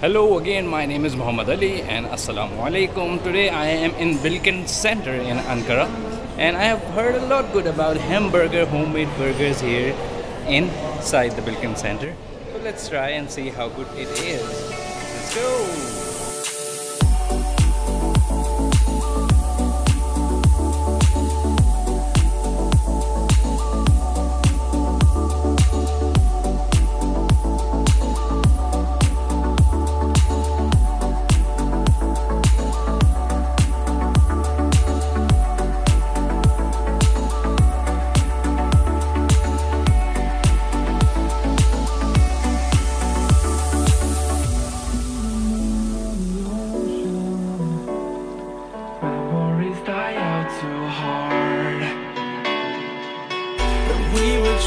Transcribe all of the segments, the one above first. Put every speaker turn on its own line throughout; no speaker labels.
Hello again, my name is Muhammad Ali and Assalamu Alaikum. Today I am in Bilkent Centre in Ankara and I have heard a lot good about Hmbrgr homemade burgers here inside the Bilkent Centre. So let's try and see how good it is. Let's go!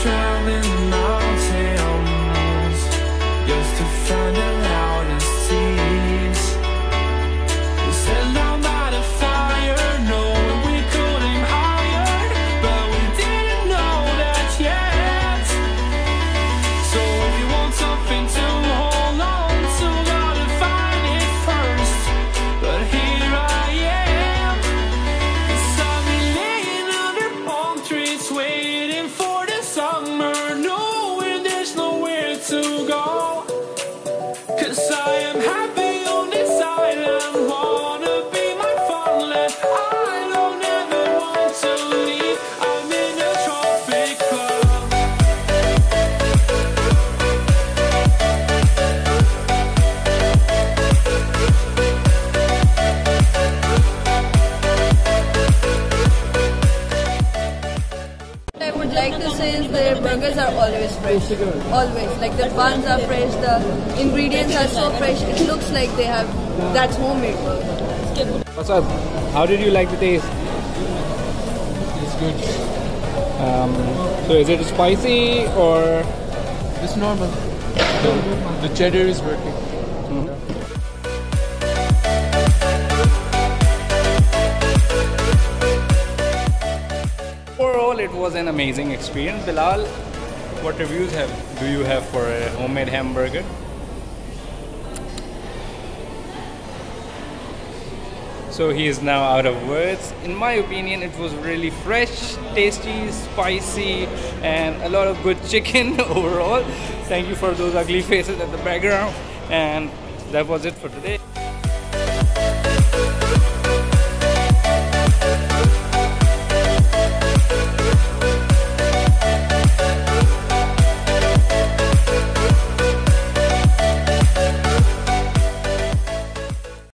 Traveling the mountains just to find the loudest seas. We set down by the fire, knowing we could aim higher, but we didn't know that yet. So if you want something to hold on to, gotta find it first. But here I am, 'cause I've been laying under palm trees waiting for summer, knowing there's nowhere to go. 'Cause I am happy on this island, wanna be my farmland. I don't ever want to leave, I'm in a tropic club.
I would like to say is their burgers are always fresh. Always. Like the buns are fresh, the ingredients are so fresh. It looks like they have that's homemade burger.
What's up? How did you like the taste?
It's good.
So is it spicy or?
It's normal. The cheddar is working.
Overall, it was an amazing experience. Bilal, what reviews do you have for a homemade Hmbrgr? So he is now out of words. In my opinion, it was really fresh, tasty, spicy, and a lot of good chicken overall. Thank you for those ugly faces at the background. And that was it for today.